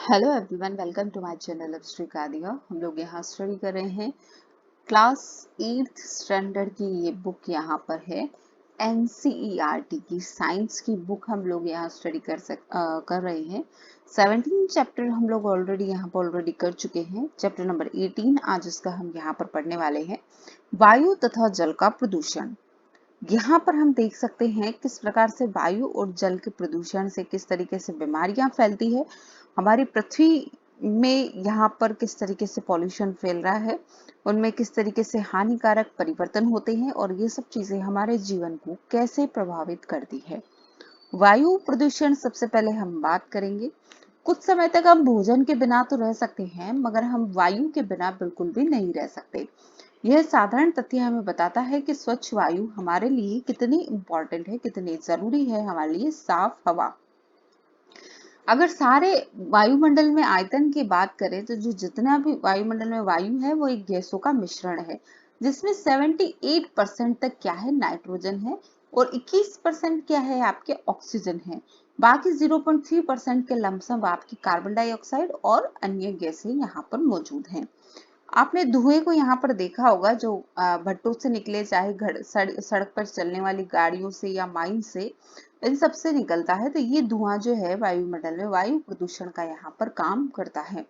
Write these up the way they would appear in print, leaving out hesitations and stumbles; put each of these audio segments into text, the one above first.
Hello everyone, welcome to my channel अब श्रीकादिया। हम लोग यहाँ स्टडी कर रहे हैं क्लास 8th स्टैंडर्ड की। ये बुक यहाँ पर है एनसीईआरटी की साइंस की बुक। हम लोग यहाँ स्टडी कर रहे हैं। 17 चैप्टर हम लोग ऑलरेडी यहाँ पर ऑलरेडी कर चुके हैं। चैप्टर नंबर 18 आज इसका हम यहाँ पर पढ़ने वाले हैं, वायु तथा जल का प्रदूषण। यहाँ पर हम देख सकते हैं किस प्रकार से वायु और जल के प्रदूषण से किस तरीके से बीमारियां फैलती है। हमारी पृथ्वी में यहाँ पर किस तरीके से पॉल्यूशन फैल रहा है, उनमें किस तरीके से हानिकारक परिवर्तन होते हैं और ये सब चीजें हमारे जीवन को कैसे प्रभावित करती है। वायु प्रदूषण सबसे पहले हम बात करेंगे। कुछ समय तक हम भोजन के बिना तो रह सकते हैं, मगर हम वायु के बिना बिल्कुल भी नहीं रह सकते। यह साधारण तथ्य हमें बताता है कि स्वच्छ वायु हमारे लिए कितनी इंपॉर्टेंट है, कितनी जरूरी है हमारे लिए साफ हवा। अगर सारे वायुमंडल में आयतन की बात करें तो जो जितना भी वायुमंडल में वायु है वो एक गैसों का मिश्रण है, जिसमें 78% तक क्या है, नाइट्रोजन है और 21% क्या है, आपके ऑक्सीजन है। बाकी 0.3% के लमसम आपकी कार्बन डाइऑक्साइड और अन्य गैसें यहाँ पर मौजूद हैं। आपने धुएं को यहाँ पर देखा होगा, जो भट्टों से निकले, चाहे सड़क पर चलने वाली गाड़ियों से या माइन से, इन सब से निकलता है। तो ये धुआं जो है वायुमंडल में वायु प्रदूषण का यहाँ पर काम करता है।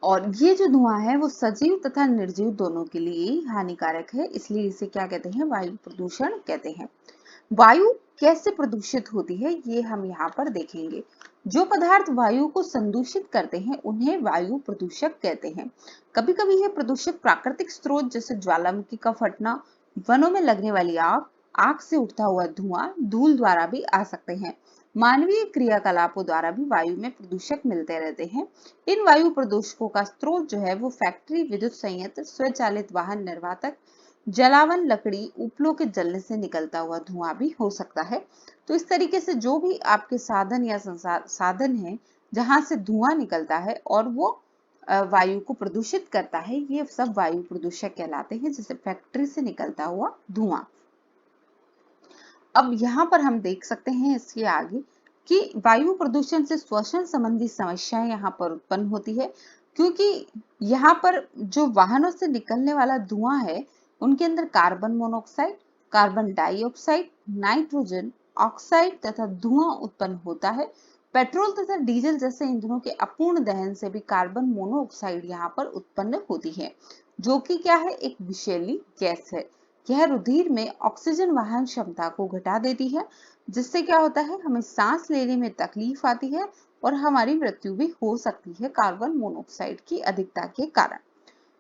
और ये जो धुआं है वो सजीव तथा निर्जीव दोनों के लिए हानिकारक है, इसलिए इसे क्या कहते हैं, वायु प्रदूषण कहते हैं। वायु कैसे प्रदूषित होती है ये हम यहाँ पर देखेंगे। जो पदार्थ वायु को संदूषित करते हैं उन्हें वायु प्रदूषक कहते हैं। कभी कभी यह प्रदूषक प्राकृतिक स्रोत जैसे ज्वालामुखी का फटना, वनों में लगने वाली आग, आग से उठता हुआ धुआं, धूल द्वारा भी आ सकते हैं। मानवीय क्रियाकलापों द्वारा भी वायु में प्रदूषक मिलते रहते हैं। इन वायु प्रदूषकों का स्रोत जो है वो फैक्ट्री, विद्युत संयंत्र, स्वचालित वाहन निर्वातक, जलावन, लकड़ी, उपलों के जलने से निकलता हुआ धुआं भी हो सकता है। तो इस तरीके से जो भी आपके साधन या साधन है जहां से धुआं निकलता है और वो वायु को प्रदूषित करता है, ये सब वायु प्रदूषक कहलाते हैं, जैसे फैक्ट्री से निकलता हुआ धुआं। अब यहाँ पर हम देख सकते हैं इसके आगे कि वायु प्रदूषण से श्वसन संबंधी समस्याएं यहाँ पर उत्पन्न होती है, क्योंकि यहाँ पर जो वाहनों से निकलने वाला धुआं है उनके अंदर carbon monoxide, carbon dioxide, nitrogen oxide तथा धुआं उत्पन्न होता है। पेट्रोल तथा डीजल जैसे ईंधनों के अपूर्ण दहन से भी कार्बन मोनोऑक्साइड यहाँ पर उत्पन्न होती है, जो कि क्या है, एक विषैली गैस है। यह रुधिर में ऑक्सीजन वहन क्षमता को घटा देती है, जिससे क्या होता है, हमें सांस लेने में तकलीफ आती है और हमारी मृत्यु भी हो सकती है कार्बन मोनोऑक्साइड की अधिकता के कारण।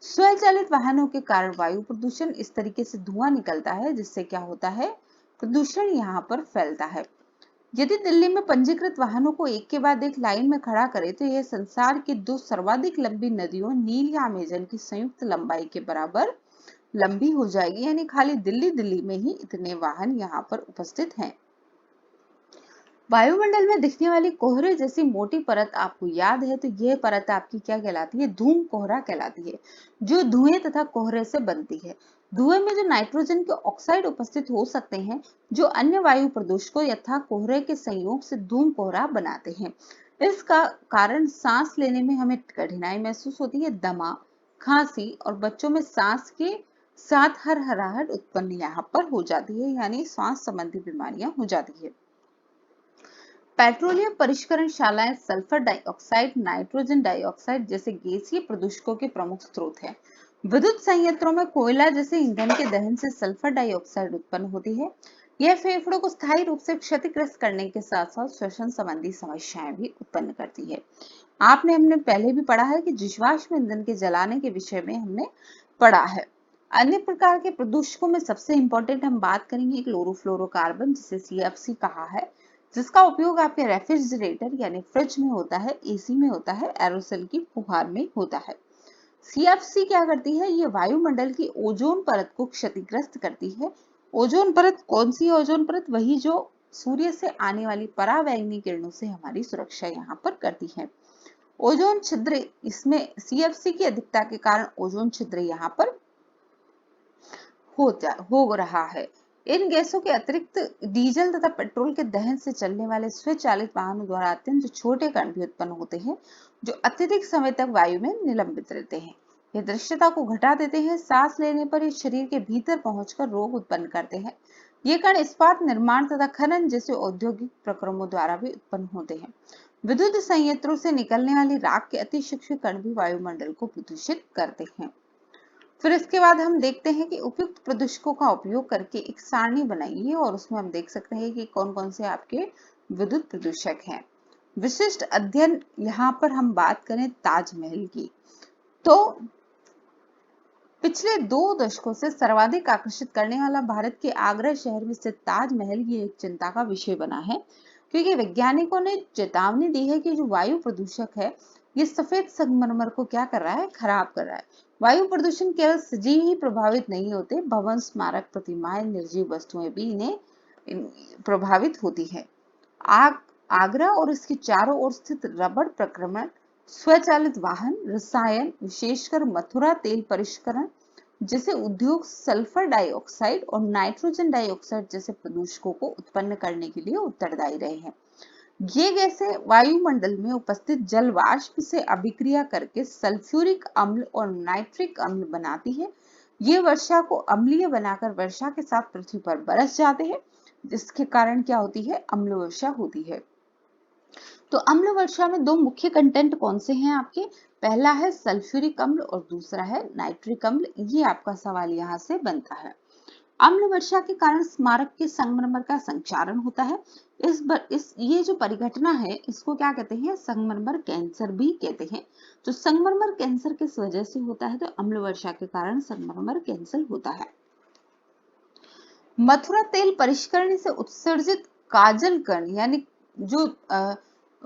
स्वचालित वाहनों के कारण वायु प्रदूषण, इस तरीके से धुआं निकलता है जिससे क्या होता है, प्रदूषण यहाँ पर फैलता है। यदि दिल्ली में पंजीकृत वाहनों को एक के बाद एक लाइन में खड़ा करे तो यह संसार की 2 सर्वाधिक लंबी नदियों नील या अमेजन की संयुक्त लंबाई के बराबर लंबी हो जाएगी। यानी खाली दिल्ली में ही इतने वाहन यहाँ पर उपस्थित हैं। वायुमंडल में दिखने वाली कोहरे जैसी मोटी परत आपको याद है, तो यह परत आपकी क्या कहलाती है, धूम कोहरा कहलाती है, जो धुएं तथा कोहरे से बनती है। धुएं में जो नाइट्रोजन के ऑक्साइड उपस्थित हो सकते हैं, जो अन्य वायु प्रदूषकों यथा कोहरे के संयोग से धूम कोहरा बनाते हैं। इसका कारण सांस लेने में हमें कठिनाई महसूस होती है, दमा, खांसी और बच्चों में सांस के साथ हरहराहट उत्पन्न यहाँ पर हो जाती है, यानी श्वास संबंधी बीमारियां हो जाती है। पेट्रोलियम परिष्करणशालाएं सल्फर डाइऑक्साइड, नाइट्रोजन डाइऑक्साइड जैसे गैसीय प्रदूषकों के प्रमुख स्रोत हैं। विद्युत संयंत्रों में कोयला जैसे ईंधन के दहन से सल्फर डाइऑक्साइड उत्पन्न होती है। यह फेफड़ों को स्थायी रूप से क्षतिग्रस्त करने के साथ साथ श्वसन संबंधी समस्याएं भी उत्पन्न करती है। हमने पहले भी पढ़ा है कि जीवाश्म ईंधन के जलाने के विषय में हमने पढ़ा है। अन्य प्रकार के प्रदूषकों में सबसे इंपॉर्टेंट हम बात करेंगे क्लोरोफ्लोरोकार्बन, जिसे सीएफसी कहा है, जिसका उपयोग आपके रेफ्रिजरेटर यानी फ्रिज में होता है, एसी में होता है, एरोसोल की फुहार में होता है। सीएफसी क्या करती है, ये वायुमंडल की ओजोन परत को क्षतिग्रस्त करती है। ओजोन परत कौन सी ओजोन परत, वही जो सूर्य से आने वाली पराबैंगनी किरणों से हमारी सुरक्षा यहाँ पर करती है। ओजोन छिद्र, इसमें सीएफसी की अधिकता के कारण ओजोन छिद्र यहाँ पर हो रहा है। इन गैसों के अतिरिक्त डीजल तथा पेट्रोल के दहन से चलने वाले स्वचालित वाहनों द्वारा अत्यंत छोटे कण भी उत्पन्न होते हैं, जो अत्यधिक समय तक वायु में निलंबित रहते हैं। ये दृश्यता को घटा देते हैं। सांस लेने पर ये शरीर के भीतर पहुंचकर रोग उत्पन्न करते हैं। ये कण इस्पात निर्माण तथा खनन जैसे औद्योगिक प्रक्रमों द्वारा भी उत्पन्न होते हैं। विद्युत संयंत्रों से निकलने वाली राख के अति सूक्ष्म कण भी वायुमंडल को प्रदूषित करते हैं। फिर इसके बाद हम देखते हैं कि उपयुक्त प्रदूषकों का उपयोग करके एक सारणी बनाइए और उसमें हम देख सकते हैं कि कौन कौन से आपके विद्युत प्रदूषक हैं। विशिष्ट अध्ययन, यहाँ पर हम बात करें ताजमहल की, तो पिछले 2 दशकों से सर्वाधिक आकर्षित करने वाला भारत के आगरा शहर में स्थित ताजमहल ये एक चिंता का विषय बना है, क्योंकि वैज्ञानिकों ने चेतावनी दी है कि जो वायु प्रदूषक है ये सफेद संगमरमर को क्या कर रहा है, खराब कर रहा है। वायु प्रदूषण केवल सजीव ही प्रभावित नहीं होते, भवन, स्मारक, प्रतिमाएं, निर्जीव वस्तुएं भी इन्हें प्रभावित होती है। आगरा और इसके चारों ओर स्थित रबड़ प्रक्रमण, स्वचालित वाहन, रसायन, विशेषकर मथुरा तेल परिष्करण जैसे उद्योग सल्फर डाइऑक्साइड और नाइट्रोजन डाइऑक्साइड जैसे प्रदूषकों को उत्पन्न करने के लिए उत्तरदायी रहे हैं। ये गैसें वायुमंडल में उपस्थित जल वाष्प से अभिक्रिया करके सल्फ्यूरिक अम्ल और नाइट्रिक अम्ल बनाती है। ये वर्षा को अम्लीय बनाकर वर्षा के साथ पृथ्वी पर बरस जाते हैं, जिसके कारण क्या होती है, अम्ल वर्षा होती है। तो अम्ल वर्षा में 2 मुख्य कंटेंट कौन से हैं आपके? पहला है सल्फ्यूरिक अम्ल और दूसरा है नाइट्रिक अम्ल। ये आपका सवाल यहाँ से बनता है। अम्ल वर्षा के कारण स्मारक के संगमरमर का संक्षारण होता है। ये जो परिघटना है इसको क्या कहते हैं? संगमरमर कैंसर भी कहते हैं। तो संगमरमर कैंसर किस वजह से होता है? तो अम्ल वर्षा के कारण संगमरमर कैंसर होता है। मथुरा तेल परिष्करण से उत्सर्जित काजल कण, यानी जो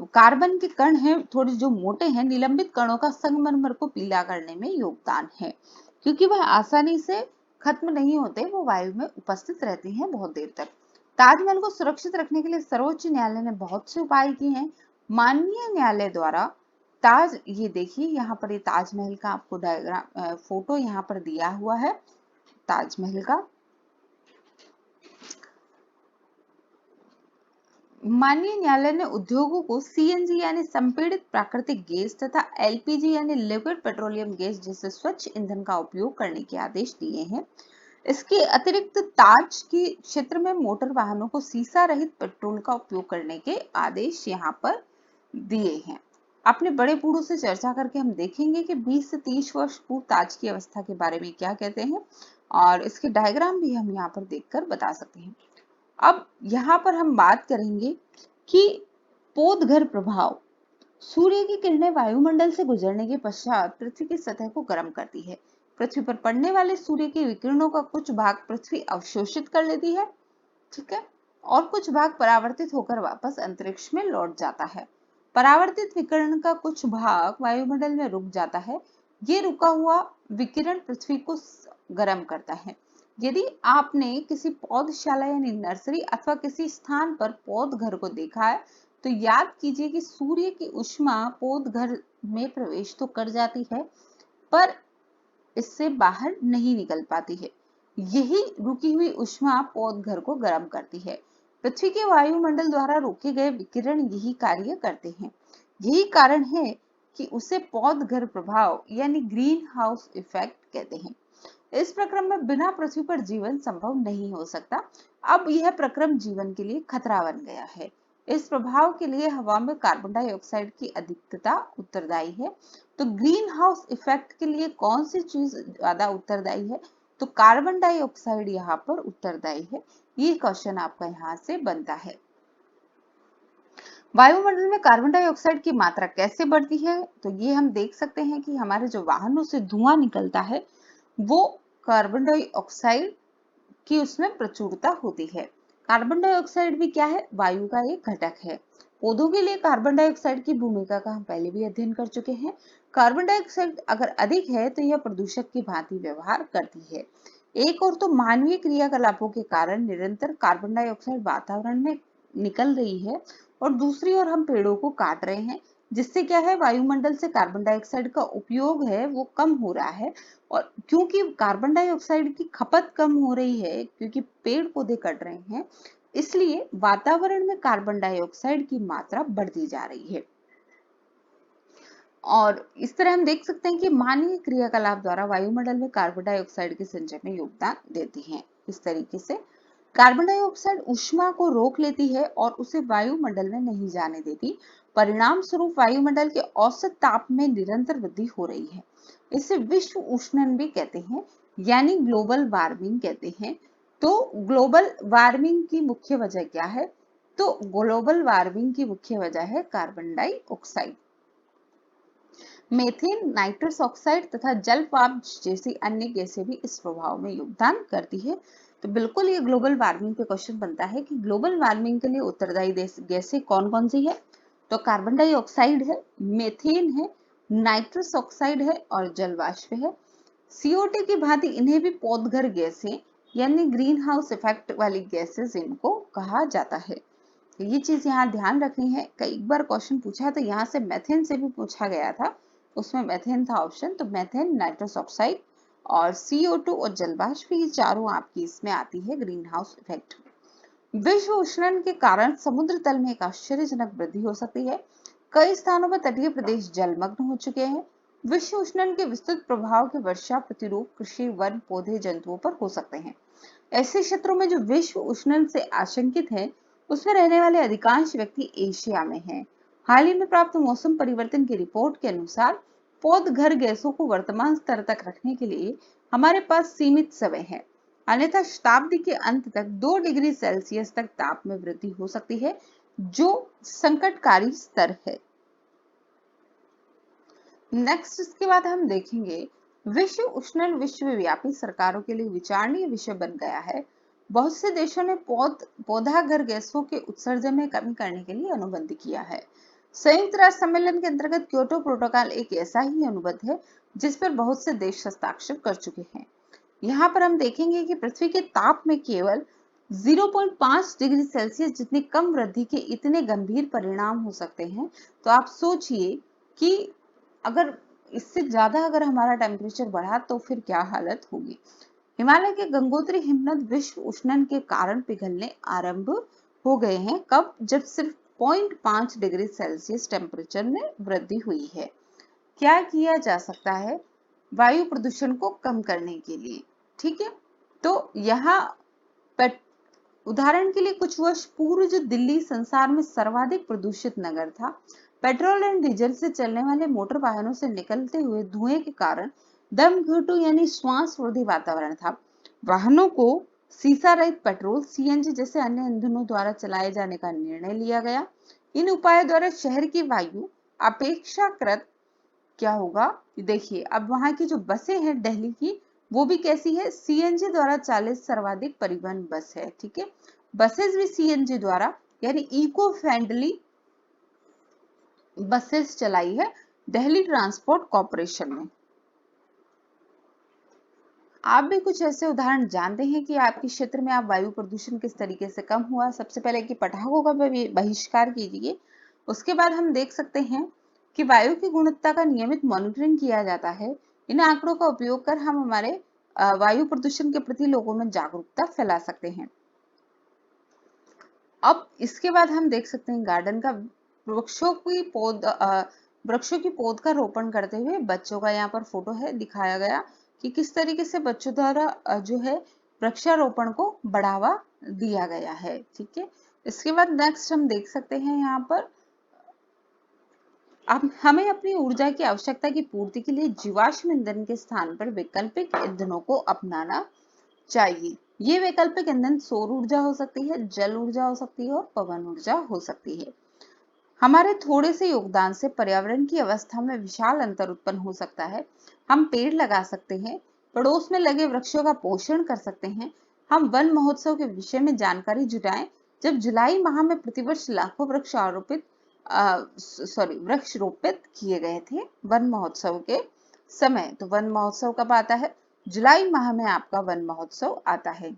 कार्बन के कण हैं थोड़े जो मोटे हैं, निलंबित कणों का संगमरमर को पीला करने में योगदान है, क्योंकि वह आसानी से खत्म नहीं होते, वो वायु में उपस्थित रहते हैं बहुत देर तक। ताजमहल को सुरक्षित रखने के लिए सर्वोच्च न्यायालय ने बहुत से उपाय किए हैं। माननीय न्यायालय द्वारा ये देखिए, यहाँ पर ये ताजमहल का आपको डायग्राम फोटो यहाँ पर दिया हुआ है ताजमहल का। माननीय न्यायालय ने उद्योगों को सीएनजी यानी संपीड़ित प्राकृतिक गैस तथा एलपीजी यानी लिक्विड पेट्रोलियम गैस जैसे स्वच्छ ईंधन का उपयोग करने के आदेश दिए हैं। इसके अतिरिक्त ताज के क्षेत्र में मोटर वाहनों को सीसा रहित पेट्रोल का उपयोग करने के आदेश यहाँ पर दिए हैं। अपने बड़े बूढ़ों से चर्चा करके हम देखेंगे कि 20 से 30 वर्ष पूर्व ताज की अवस्था के बारे में क्या कहते हैं, और इसके डायग्राम भी हम यहाँ पर देखकर बता सकते हैं। अब यहाँ पर हम बात करेंगे कि पोतघर प्रभाव। सूर्य की किरणें वायुमंडल से गुजरने के पश्चात पृथ्वी की सतह को गर्म करती है। पृथ्वी पर पड़ने वाले सूर्य के विकिरणों का कुछ भाग पृथ्वी अवशोषित कर लेती है, ठीक है, और कुछ भाग परावर्तित होकर वापस अंतरिक्ष में लौट जाता है। परावर्तित विकिरण का कुछ भाग वायुमंडल में रुक जाता है। ये रुका हुआ विकिरण पृथ्वी को गर्म करता है। यदि आपने किसी पौधशाला यानी नर्सरी अथवा किसी स्थान पर पौधघर को देखा है, तो याद कीजिए कि सूर्य की ऊष्मा पौधघर में प्रवेश तो कर जाती है, पर इससे बाहर नहीं निकल पाती है। यही रुकी हुई ऊष्मा पौधघर को गर्म करती है। पृथ्वी के वायुमंडल द्वारा रोके गए विकिरण यही कार्य करते हैं। यही कारण है कि उसे पौधघर प्रभाव यानी ग्रीन हाउस इफेक्ट कहते हैं। इस प्रक्रम में बिना पृथ्वी पर जीवन संभव नहीं हो सकता। अब यह प्रक्रम जीवन के लिए खतरा बन गया है। इस प्रभाव के लिए हवा में कार्बन डाइऑक्साइड की अधिकता उत्तरदायी है। तो ग्रीन हाउस इफेक्ट के लिए कौन सी चीज ज्यादा उत्तरदायी है? तो कार्बन डाइऑक्साइड यहाँ पर उत्तरदायी है। ये क्वेश्चन आपका यहाँ से बनता है। वायुमंडल में कार्बन डाइऑक्साइड की मात्रा कैसे बढ़ती है? तो ये हम देख सकते हैं कि हमारे जो वाहनों से धुआं निकलता है वो कार्बन डाइऑक्साइड की उसमें प्रचुरता होती है। कार्बन डाइऑक्साइड भी क्या है? वायु का एक घटक है। पौधों के लिए कार्बन डाइऑक्साइड की भूमिका का हम पहले भी अध्ययन कर चुके हैं। कार्बन डाइऑक्साइड अगर अधिक है तो यह प्रदूषक की भांति व्यवहार करती है। एक और तो मानवीय क्रियाकलापों के कारण निरंतर कार्बन डाइऑक्साइड वातावरण में निकल रही है, और दूसरी ओर हम पेड़ों को काट रहे हैं, जिससे क्या है, वायुमंडल से कार्बन डाइऑक्साइड का उपयोग है वो कम हो रहा है। और क्योंकि कार्बन डाइऑक्साइड की खपत कम हो रही है, क्योंकि पेड़ पौधे कट रहे हैं, इसलिए वातावरण में कार्बन डाइऑक्साइड की मात्रा बढ़ती जा रही है। और इस तरह हम देख सकते हैं कि मानवीय क्रियाकलाप द्वारा वायुमंडल में कार्बन डाइऑक्साइड के संचय में योगदान देती हैं। इस तरीके से कार्बन डाइऑक्साइड ऊष्मा को रोक लेती है और उसे वायुमंडल में नहीं जाने देती। परिणाम स्वरूप वायुमंडल के औसत ताप में निरंतर वृद्धि हो रही है। इसे विश्व उष्णन भी कहते हैं, यानी ग्लोबल वार्मिंग कहते हैं। तो ग्लोबल वार्मिंग की मुख्य वजह क्या है? तो ग्लोबल वार्मिंग की मुख्य वजह है carbon dioxide. Methane, nitrous oxide तथा जल वाष्प जैसी अन्य गैसें भी इस प्रभाव में योगदान करती है। तो बिल्कुल ये ग्लोबल वार्मिंग पे क्वेश्चन बनता है कि ग्लोबल वार्मिंग के लिए उत्तरदायी गैसें कौन कौन सी है? तो कार्बन डाइऑक्साइड है, मेथेन है, नाइट्रस ऑक्साइड है और जल वाष्प है। CO2 की भांति इन्हें भी पौधघर गैसें यानी ग्रीन हाउस इफेक्ट वाली गैसेस इनको कहा जाता है। तो ये चीज यहाँ ध्यान रखनी है। कई बार क्वेश्चन पूछा है तो यहाँ से मेथेन से भी पूछा गया था, उसमें मेथेन था ऑप्शन। तो मेथेन, नाइट्रस ऑक्साइड और CO2 और जलवाष्प, ये चारों आपकी इसमें आती है ग्रीन हाउस इफेक्ट। विश्व उष्णन के कारण समुद्र तल में एक आश्चर्यजनक वृद्धि हो सकती है। कई स्थानों पर तटीय प्रदेश जलमग्न हो चुके हैं। विश्व उष्णन के विस्तृत प्रभाव के वर्षा प्रतिरूप कृषि, वन, पौधे, जंतुओं पर हो सकते हैं। ऐसे क्षेत्रों में जो विश्व उष्णन से आशंकित है, उसमें रहने वाले अधिकांश व्यक्ति एशिया में हैं। हाल ही में प्राप्त मौसम परिवर्तन की रिपोर्ट के अनुसार पौधघर गैसों को वर्तमान स्तर तक रखने के लिए हमारे पास सीमित समय है, अन्यथा शताब्दी के अंत तक 2 डिग्री सेल्सियस तक ताप में वृद्धि हो सकती है, जो संकटकारी स्तर है। नेक्स्ट, इसके बाद हम देखेंगे विश्व उष्णन विश्वव्यापी राष्ट्रों के लिए विचारणीय विषय बन गया है। बहुत से देशों ने पौधाघर गैसों के उत्सर्जन में कमी करने के लिए अनुबंध किया है। संयुक्त राष्ट्र सम्मेलन के अंतर्गत क्योटो प्रोटोकॉल एक ऐसा ही अनुबंध है जिस पर बहुत से देश हस्ताक्षर कर चुके हैं। यहाँ पर हम देखेंगे कि पृथ्वी के ताप में केवल 0.5 डिग्री सेल्सियस जितनी कम वृद्धि के इतने गंभीर परिणाम हो सकते हैं। तो आप सोचिए कि अगर इससे ज्यादा अगर हमारा टेम्परेचर बढ़ा तो फिर क्या हालत होगी। हिमालय के गंगोत्री हिमनद विश्व उष्णन के कारण पिघलने आरंभ हो गए हैं। कब? जब सिर्फ 0.5 डिग्री सेल्सियस टेम्परेचर में वृद्धि हुई है। क्या किया जा सकता है वायु प्रदूषण को कम करने के लिए? ठीक है, तो यहाँ उदाहरण के लिए कुछ वर्ष पूर्व जो दिल्ली संसार में सर्वाधिक प्रदूषित नगर था, पेट्रोल एंड डीजल से चलने वाले मोटर वाहनों से निकलते हुए धुएं के कारण दम घुटू यानी श्वास रोधी वातावरण था। वाहनों को सीसा रहित पेट्रोल, CNG जैसे अन्य ईंधनों द्वारा चलाए जाने का निर्णय लिया गया। इन उपायों द्वारा शहर की वायु अपेक्षाकृत क्या होगा, देखिए अब वहां की जो बसें हैं दिल्ली की, वो भी कैसी है? CNG द्वारा चालित सर्वाधिक परिवहन बस है। ठीक है, बसेस भी CNG द्वारा यानी इको फ्रेंडली बसेस चलाई है दिल्ली ट्रांसपोर्ट कॉर्पोरेशन में। आप भी कुछ ऐसे उदाहरण जानते हैं कि आपके क्षेत्र में आप वायु प्रदूषण किस तरीके से कम हुआ? सबसे पहले कि पटाखों का बहिष्कार कीजिए। उसके बाद हम देख सकते हैं कि वायु की गुणवत्ता का नियमित मॉनिटरिंग किया जाता है। इन आंकड़ों का उपयोग कर हम हमारे वायु प्रदूषण के प्रति लोगों में जागरूकता फैला सकते हैं। अब इसके बाद हम देख सकते हैं गार्डन का वृक्षों की पौध का रोपण करते हुए बच्चों का यहाँ पर फोटो है, दिखाया गया कि किस तरीके से बच्चों द्वारा जो है वृक्षारोपण को बढ़ावा दिया गया है। ठीक है, इसके बाद नेक्स्ट हम देख सकते हैं यहाँ पर अब हमें अपनी ऊर्जा की आवश्यकता की पूर्ति के लिए जीवाश्म ईंधन के स्थान पर वैकल्पिक ईंधनों को अपनाना चाहिए। ये वैकल्पिक ईंधन सौर ऊर्जा हो सकती है, जल ऊर्जा हो सकती है और पवन ऊर्जा हो सकती है। हमारे थोड़े से योगदान से पर्यावरण की अवस्था में विशाल अंतर उत्पन्न हो सकता है। हम पेड़ लगा सकते हैं, पड़ोस में लगे वृक्षों का पोषण कर सकते हैं। हम वन महोत्सव के विषय में जानकारी जुटाएं। जब जुलाई माह में प्रतिवर्ष लाखों वृक्ष रोपित किए गए थे वन महोत्सव के समय। तो वन महोत्सव कब आता है? जुलाई माह में आपका वन महोत्सव आता है।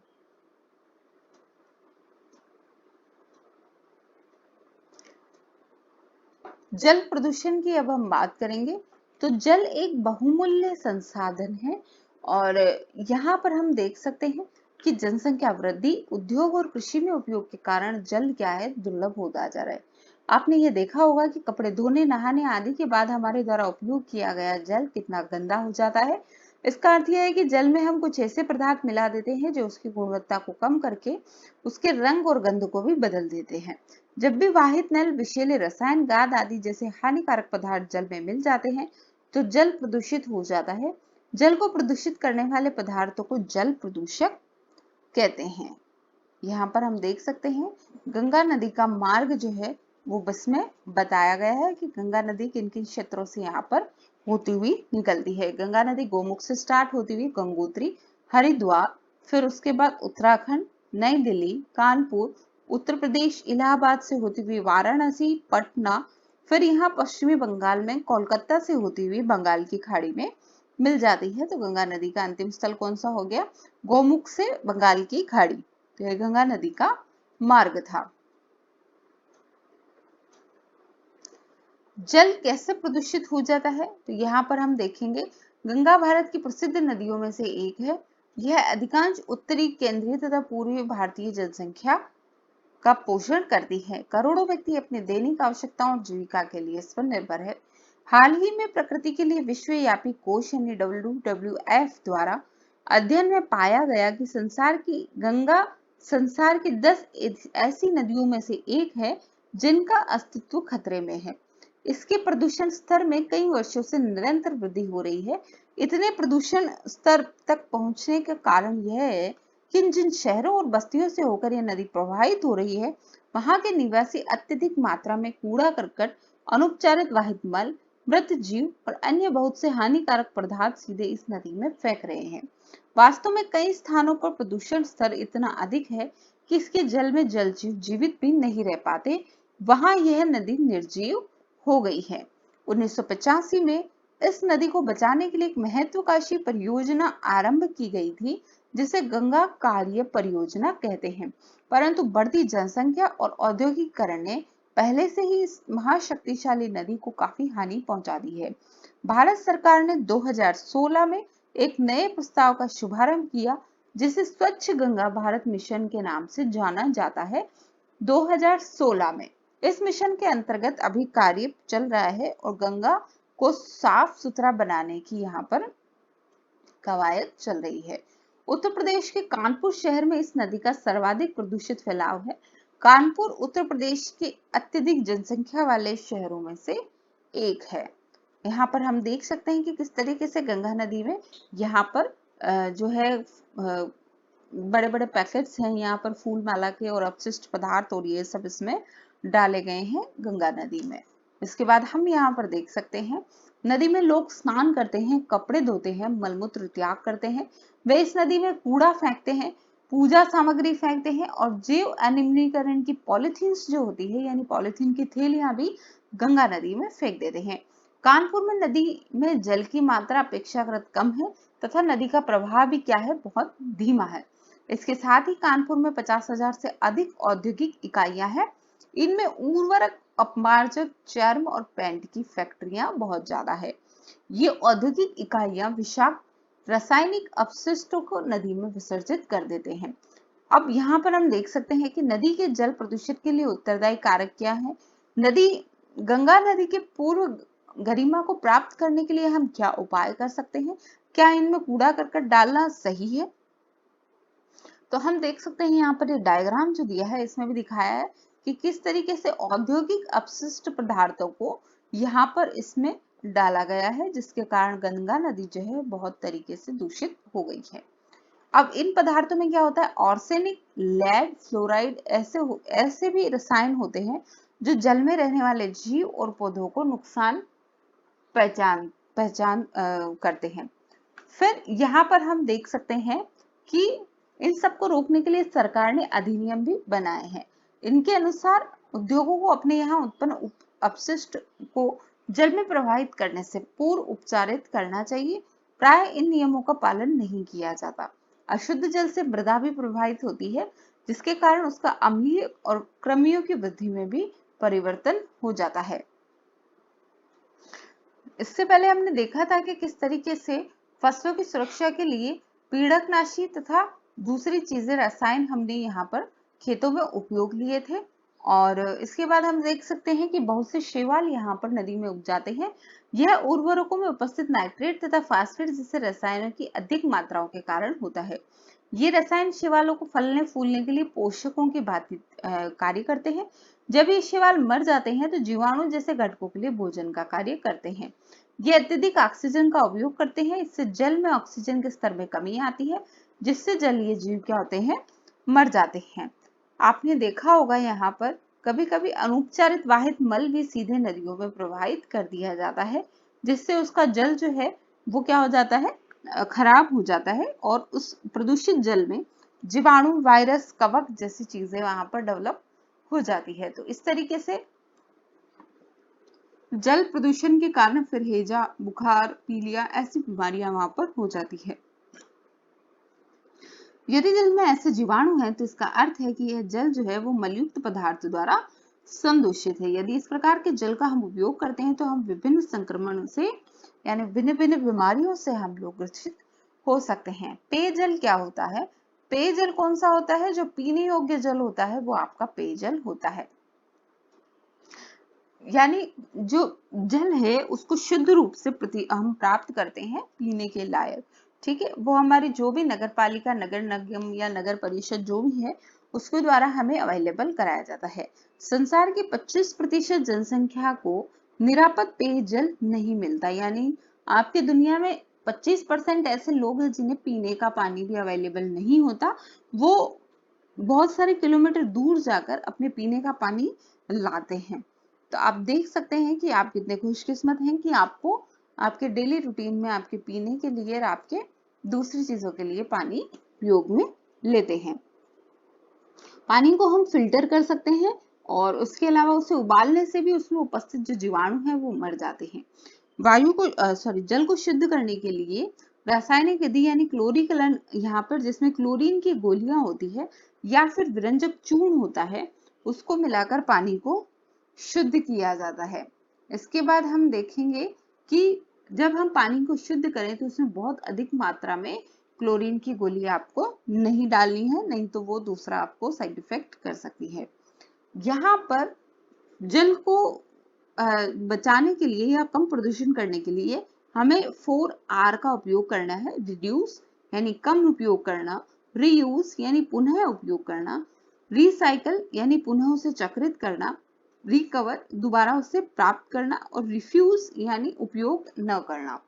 जल प्रदूषण की अब हम बात करेंगे। तो जल एक बहुमूल्य संसाधन है और यहाँ पर हम देख सकते हैं कि जनसंख्या वृद्धि, उद्योग और कृषि में उपयोग के कारण जल क्या है, दुर्लभ होता जा रहा है। आपने ये देखा होगा कि कपड़े धोने, नहाने आदि के बाद हमारे द्वारा उपयोग किया गया जल कितना गंदा हो जाता है। इसका अर्थ यह है कि जल में हम कुछ ऐसे पदार्थ मिला देते हैं जो उसकी गुणवत्ता को कम करके उसके रंग और गंध को भी बदल देते हैं। जब भी वाहित नल, विषैले रसायन, गाद आदि जैसे हानिकारक पदार्थ जल में मिल जाते हैं तो जल प्रदूषित हो जाता है। जल को प्रदूषित करने वाले पदार्थों को जल प्रदूषक कहते हैं। यहाँ पर हम देख सकते हैं गंगा नदी का मार्ग जो है वो बस में बताया गया है कि गंगा नदी किन किन क्षेत्रों से यहाँ पर होती हुई निकलती है। गंगा नदी गोमुख से स्टार्ट होती हुई गंगोत्री, हरिद्वार, फिर उसके बाद उत्तराखंड, नई दिल्ली, कानपुर, उत्तर प्रदेश, इलाहाबाद से होती हुई वाराणसी, पटना, फिर यहाँ पश्चिमी बंगाल में कोलकाता से होती हुई बंगाल की खाड़ी में मिल जाती है। तो गंगा नदी का अंतिम स्थल कौन सा हो गया? गोमुख से बंगाल की खाड़ी। तो यह गंगा नदी का मार्ग था। जल कैसे प्रदूषित हो जाता है? तो यहाँ पर हम देखेंगे गंगा भारत की प्रसिद्ध नदियों में से एक है। यह अधिकांश उत्तरी, केंद्रीय तथा पूर्वी भारतीय जनसंख्या का पोषण करती है। करोड़ों व्यक्ति अपनी दैनिक आवश्यकताओं और जीविका के लिए इस पर निर्भर है। हाल ही में प्रकृति के लिए विश्वव्यापी कोष यानी WWF द्वारा अध्ययन में पाया गया कि गंगा संसार की 10 ऐसी नदियों में से एक है जिनका अस्तित्व खतरे में है। इसके प्रदूषण स्तर में कई वर्षों से निरंतर वृद्धि हो रही है। इतने प्रदूषण स्तर तक पहुंचने का कारण यह है कि जिन शहरों और बस्तियों से होकर यह नदी प्रवाहित हो रही है, वहां के निवासी अत्यधिक मात्रा में कूड़ा करकट, अनुपचारित वाहित मल, मृत जीव और अन्य बहुत से हानिकारक पदार्थ सीधे इस नदी में फेंक रहे हैं। वास्तव में कई स्थानों पर प्रदूषण स्तर इतना अधिक है कि इसके जल में जलजीव जीवित भी नहीं रह पाते। वहां यह नदी निर्जीव हो गई है। 1985 में इस नदी को बचाने के लिए एक महत्वाकांक्षी परियोजना आरंभ की गई थी जिसे गंगा कार्य परियोजना कहते हैं। परंतु बढ़ती जनसंख्या और औद्योगिकरण ने पहले से ही इस महाशक्तिशाली नदी को काफी हानि पहुंचा दी है। भारत सरकार ने 2016 में एक नए प्रस्ताव का शुभारंभ किया जिसे स्वच्छ गंगा भारत मिशन के नाम से जाना जाता है। 2016 में इस मिशन के अंतर्गत अभी कार्य चल रहा है और गंगा को साफ सुथरा बनाने की यहाँ पर कवायद चल रही है। उत्तर प्रदेश के कानपुर शहर में इस नदी का सर्वाधिक प्रदूषित फैलाव है। कानपुर उत्तर प्रदेश के अत्यधिक जनसंख्या वाले शहरों में से एक है। यहाँ पर हम देख सकते हैं कि किस तरीके से गंगा नदी में यहाँ पर जो है बड़े बड़े पैकेट्स हैं यहाँ पर फूल माला के और अपशिष्ट पदार्थ और ये सब इसमें डाले गए हैं गंगा नदी में। इसके बाद हम यहाँ पर देख सकते हैं नदी में लोग स्नान करते हैं, कपड़े धोते हैं, मलमूत्र त्याग करते हैं। वे इस नदी में कूड़ा फेंकते हैं, पूजा सामग्री फेंकते हैं और जैव अनिम्नीकरण की पॉलिथीन्स जो होती है यानी पॉलिथीन की थैलियां भी गंगा नदी में फेंक देते हैं। कानपुर में नदी में जल की मात्रा अपेक्षाकृत कम है तथा नदी का प्रवाह भी क्या है, बहुत धीमा है। इसके साथ ही कानपुर में 50,000 से अधिक औद्योगिक इकाइयां हैं। इनमें उर्वरक, अपमार्जक, चर्म और पेंट की फैक्ट्रियां बहुत ज्यादा है। ये औद्योगिक इकाइयां विषाक्त रासायनिक अपशिष्टों को नदी में विसर्जित कर देते हैं। अब यहाँ पर हम देख सकते हैं कि नदी के जल प्रदूषित के लिए उत्तरदायी कारक क्या है। गंगा नदी के पूर्व गरिमा को प्राप्त करने के लिए हम क्या उपाय कर सकते हैं? क्या इनमें कूड़ा करकट डालना सही है? तो हम देख सकते हैं यहाँ पर ये डायग्राम जो दिया है इसमें भी दिखाया है कि किस तरीके से औद्योगिक अपशिष्ट पदार्थों को यहाँ पर इसमें डाला गया है जिसके कारण गंगा नदी जो है बहुत तरीके से दूषित हो गई है। अब इन पदार्थों में क्या होता है, आर्सेनिक, लेड, फ्लोराइड ऐसे भी रसायन होते हैं जो जल में रहने वाले जीव और पौधों को नुकसान पहचान करते हैं। फिर यहाँ पर हम देख सकते हैं कि इन सबको रोकने के लिए सरकार ने अधिनियम भी बनाए हैं। इनके अनुसार उद्योगों को अपने यहाँ उत्पन्न अपशिष्ट को जल में प्रवाहित करने से पूर्व उपचारित करना चाहिए। प्राय इन नियमों का पालन नहीं किया जाता। अशुद्ध जल से मृदा भी प्रभावित होती है जिसके कारण उसका अम्लीय और कृमियों की वृद्धि में भी परिवर्तन हो जाता है। इससे पहले हमने देखा था कि किस तरीके से फसलों की सुरक्षा के लिए पीड़कनाशी तथा दूसरी चीजें रसायन हमने यहाँ पर खेतों में उपयोग लिए थे। और इसके बाद हम देख सकते हैं कि बहुत से शैवाल यहाँ पर नदी में उग जाते हैं। यह उर्वरकों में उपस्थित नाइट्रेट तथा फास्फेट जैसे रसायनों की अधिक मात्राओं के कारण होता है। ये रसायन शैवालों को फलने फूलने के लिए पोषकों की भांति कार्य करते हैं। जब ये शैवाल मर जाते हैं तो जीवाणु जैसे घटकों के लिए भोजन का कार्य करते हैं। ये अत्यधिक ऑक्सीजन का उपयोग करते हैं, इससे जल में ऑक्सीजन के स्तर में कमी आती है, जिससे जलीय जीव क्या होते हैं, मर जाते हैं। आपने देखा होगा यहाँ पर कभी कभी अनुपचारित वाहित मल भी सीधे नदियों में प्रवाहित कर दिया जाता है, जिससे उसका जल जो है वो क्या हो जाता है, खराब हो जाता है और उस प्रदूषित जल में जीवाणु, वायरस, कवक जैसी चीजें वहां पर डेवलप हो जाती है। तो इस तरीके से जल प्रदूषण के कारण फिर हैजा, बुखार, पीलिया ऐसी बीमारियां वहां पर हो जाती है। यदि जल में ऐसे जीवाणु हैं तो इसका अर्थ है कि यह जल जो है वो मलयुक्त पदार्थ द्वारा संदूषित है। यदि इस प्रकार के जल का हम उपयोग करते हैं तो हम विभिन्न संक्रमणों से यानी भिन्न भिन्न बीमारियों से हम लोग ग्रसित हो सकते हैं। पेयजल क्या होता है? पेयजल कौन सा होता है? जो पीने योग्य जल होता है वो आपका पेयजल होता है। यानी जो जल है उसको शुद्ध रूप से हम प्राप्त करते हैं पीने के लायक। ठीक है, वो हमारी जो भी नगर पालिका, नगर निगम या नगर परिषद जो भी है उसके द्वारा हमें अवेलेबल कराया जाता है। संसार की 25% जनसंख्या को निरापद पेयजल नहीं मिलता। यानी आपकी दुनिया में 25% ऐसे लोग हैं जिन्हें पीने का पानी भी अवेलेबल नहीं होता। वो बहुत सारे किलोमीटर दूर जाकर अपने पीने का पानी लाते हैं। तो आप देख सकते हैं कि आप कितने खुशकिस्मत हैं कि आपको आपके डेली रूटीन में आपके पीने के लिए और आपके दूसरी चीजों के लिए पानी उपयोग में लेते हैं। पानी को हम फिल्टर कर सकते हैं और उसके अलावा उसे उबालने से भी उसमें उपस्थित जो जीवाणु हैं वो मर जाते हैं। जल को शुद्ध करने के लिए रासायनिक विधि यानी क्लोरीकरण यहाँ पर, जिसमें क्लोरीन की गोलियां होती है या फिर विरंजक चूर्ण होता है, उसको मिलाकर पानी को शुद्ध किया जाता है। इसके बाद हम देखेंगे कि जब हम पानी को शुद्ध करें तो उसमें बहुत अधिक मात्रा में क्लोरीन की गोली आपको नहीं डालनी है, नहीं तो वो दूसरा आपको साइड इफेक्ट कर सकती है। यहाँ पर जल को बचाने के लिए या कम प्रदूषण करने के लिए हमें 4R का उपयोग करना है। रिड्यूस यानी कम उपयोग करना, रीयूज यानी पुनः उपयोग करना, रिसाइकल यानी पुनः उसे चक्रित करना, रिकवर दोबारा उसे प्राप्त करना और रिफ्यूज यानी उपयोग न करना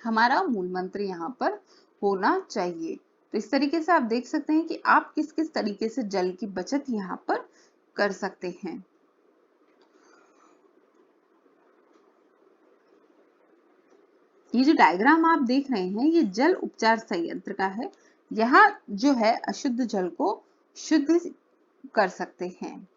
हमारा मूल मंत्र यहाँ पर होना चाहिए। तो इस तरीके से आप देख सकते हैं कि आप किस किस तरीके से जल की बचत यहाँ पर कर सकते हैं। ये जो डायग्राम आप देख रहे हैं ये जल उपचार संयंत्र का है। यहाँ जो है अशुद्ध जल को शुद्ध कर सकते हैं।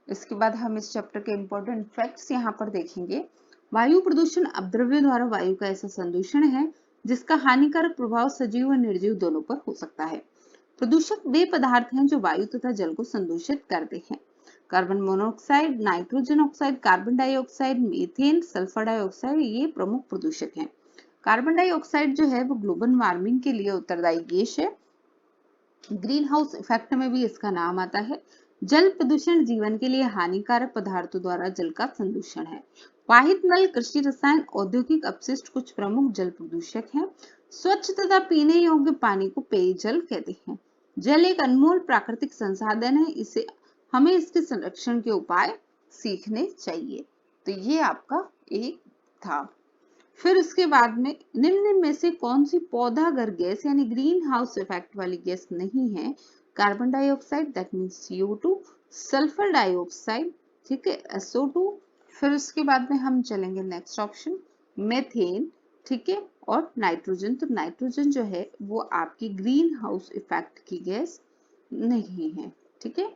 इसके बाद हम इस चैप्टर के इंपॉर्टेंट फैक्ट्स यहाँ पर देखेंगे। वायु प्रदूषण अपद्रव्यों द्वारा वायु का ऐसा संदूषण है जिसका हानिकारक प्रभाव सजीव और निर्जीव दोनों पर हो सकता है। प्रदूषक वे पदार्थ हैं जो वायु तथा जल को संदूषित करते हैं। Carbon monoxide, nitrogen oxide, carbon dioxide, methane, sulphur dioxide ये प्रमुख प्रदूषक हैं। कार्बन डाइऑक्साइड जो है वो ग्लोबल वार्मिंग के लिए उत्तरदायी गैस है। ग्रीन हाउस इफेक्ट में भी इसका नाम आता है। जल प्रदूषण जीवन के लिए हानिकारक पदार्थों द्वारा जल का संदूषण है। वाहित नल, कृषि रसायन, औद्योगिक अपशिष्ट कुछ प्रमुख जल प्रदूषक हैं। स्वच्छ तथा पीने योग्य पानी को पेयजल कहते हैं। जल एक अनमोल प्राकृतिक संसाधन है, इसे हमें इसके संरक्षण के उपाय सीखने चाहिए। तो ये आपका एक था। फिर उसके बाद में निम्न में से कौन सी पौधागर गैस यानी ग्रीन हाउस इफेक्ट वाली गैस नहीं है? Carbon dioxide that means CO2, sulphur dioxide, ठीक है, SO2। फिर उसके बाद में हम चलेंगे नेक्स्ट ऑप्शन मेथेन, ठीक है, और नाइट्रोजन। तो नाइट्रोजन जो है वो आपकी ग्रीन हाउस इफेक्ट की गैस नहीं है। ठीक है,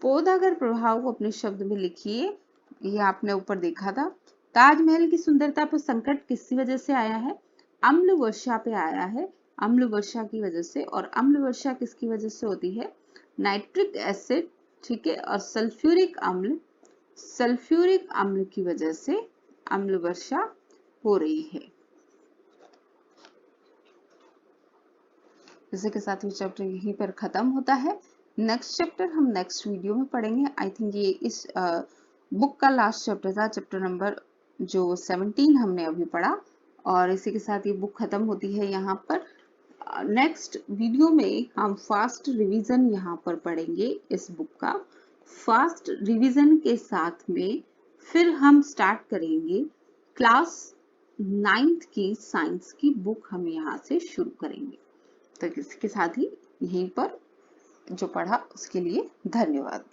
पौधागर प्रभाव को अपने शब्द में लिखिए। ये आपने ऊपर देखा था। ताजमहल की सुंदरता पर संकट किसकी वजह से आया है? अम्ल वर्षा पे आया है, अम्ल वर्षा की वजह से। और अम्ल वर्षा किसकी वजह से होती है? नाइट्रिक एसिड, ठीक है, और सल्फ्यूरिक अम्ल की वजह से अम्ल वर्षा हो रही है। इसी के साथ ये चैप्टर यहीं पर खत्म होता है। नेक्स्ट चैप्टर हम नेक्स्ट वीडियो में पढ़ेंगे। आई थिंक ये इस बुक का लास्ट चैप्टर था, चैप्टर नंबर जो 17 हमने अभी पढ़ा, और इसी के साथ ये बुक खत्म होती है यहाँ पर। नेक्स्ट वीडियो में हम फास्ट रिवीजन यहाँ पर पढ़ेंगे इस बुक का। फास्ट रिवीजन के साथ में फिर हम स्टार्ट करेंगे क्लास 9th की साइंस की बुक हम यहाँ से शुरू करेंगे। तो इसके साथ ही यहीं पर जो पढ़ा उसके लिए धन्यवाद।